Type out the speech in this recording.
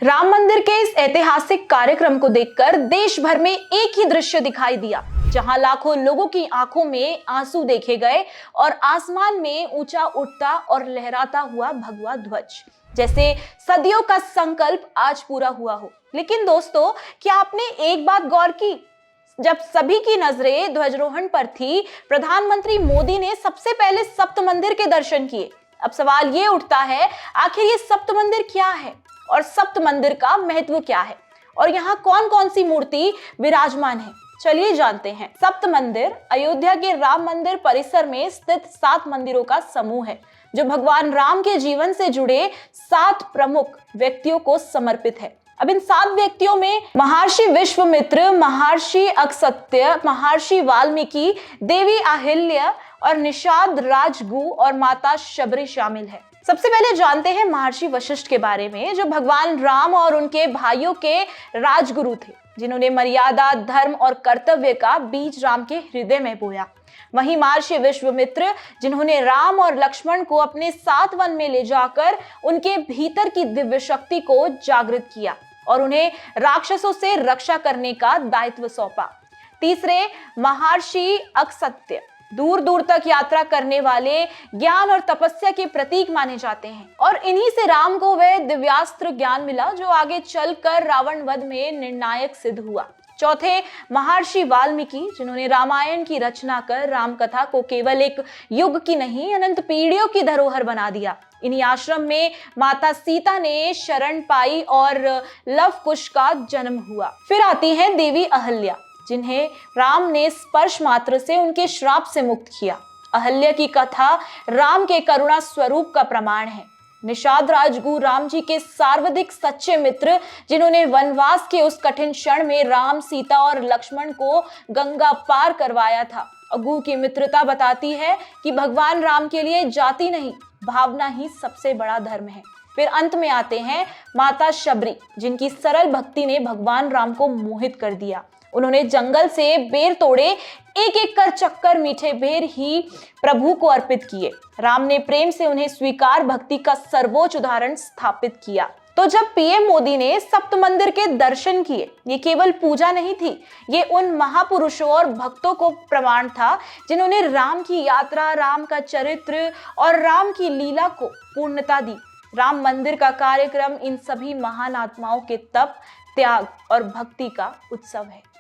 राम मंदिर के इस ऐतिहासिक कार्यक्रम को देखकर देश भर में एक ही दृश्य दिखाई दिया, जहां लाखों लोगों की आंखों में आंसू देखे गए और आसमान में ऊंचा उठता और लहराता हुआ भगवा ध्वज, जैसे सदियों का संकल्प आज पूरा हुआ हो। लेकिन दोस्तों, क्या आपने एक बात गौर की? जब सभी की नजरें ध्वजारोहण पर थी, प्रधानमंत्री मोदी ने सबसे पहले सप्त मंदिर के दर्शन किए। अब सवाल ये उठता है, आखिर ये सप्त मंदिर क्या है और सप्त मंदिर का महत्व क्या है और यहाँ कौन कौन सी मूर्ति विराजमान है? चलिए जानते हैं। सप्त मंदिर अयोध्या के राम मंदिर परिसर में स्थित 7 मंदिरों का समूह है, जो भगवान राम के जीवन से जुड़े 7 प्रमुख व्यक्तियों को समर्पित है। अब इन 7 व्यक्तियों में महर्षि विश्वामित्र, महर्षि अगस्त्य, महर्षि वाल्मीकि, देवी अहिल्या और निषाद राजगुरु और माता शबरी शामिल है। सबसे पहले जानते हैं महर्षि वशिष्ठ के बारे में, जो भगवान राम और उनके भाइयों के राजगुरु थे, जिन्होंने मर्यादा, धर्म और कर्तव्य का बीज राम के हृदय में बोया। वहीं महर्षि विश्वामित्र, जिन्होंने राम और लक्ष्मण को अपने साथ वन में ले जाकर उनके भीतर की दिव्य शक्ति को जागृत किया और उन्हें राक्षसों से रक्षा करने का दायित्व सौंपा। तीसरे महर्षि अगस्त्य दूर दूर तक यात्रा करने वाले, ज्ञान और तपस्या के प्रतीक माने जाते हैं और इन्हीं से राम को वह दिव्यास्त्र ज्ञान मिला जो आगे चलकर रावण वध में निर्णायक सिद्ध हुआ। चौथे महर्षि वाल्मीकि, जिन्होंने रामायण की रचना कर राम कथा को केवल एक युग की नहीं, अनंत पीढ़ियों की धरोहर बना दिया। इन्हीं आश्रम में माता सीता ने शरण पाई और लव कुश का जन्म हुआ। फिर आती है देवी अहिल्या, जिन्हें राम ने स्पर्श मात्र से उनके श्राप से मुक्त किया। अहिल्या की कथा राम के करुणा स्वरूप का प्रमाण है। निषाद राजगुरु, राम जी के सर्वाधिक सच्चे मित्र, जिन्होंने वनवास के उस कठिन क्षण में राम, सीता और लक्ष्मण को गंगा पार करवाया था। अगू की मित्रता बताती है कि भगवान राम के लिए जाति नहीं, भावना ही सबसे बड़ा धर्म है। फिर अंत में आते हैं माता शबरी, जिनकी सरल भक्ति ने भगवान राम को मोहित कर दिया। उन्होंने जंगल से बेर तोड़े, एक एक कर चक्कर मीठे बेर ही प्रभु को अर्पित किए। राम ने प्रेम से उन्हें स्वीकार भक्ति का सर्वोच्च उदाहरण स्थापित किया। तो जब पीएम मोदी ने सप्त मंदिर के दर्शन किए, ये केवल पूजा नहीं थी, ये उन महापुरुषों और भक्तों को प्रमाण था जिन्होंने राम की यात्रा, राम का चरित्र और राम की लीला को पूर्णता दी। राम मंदिर का कार्यक्रम इन सभी महान आत्माओं के तप, त्याग और भक्ति का उत्सव है।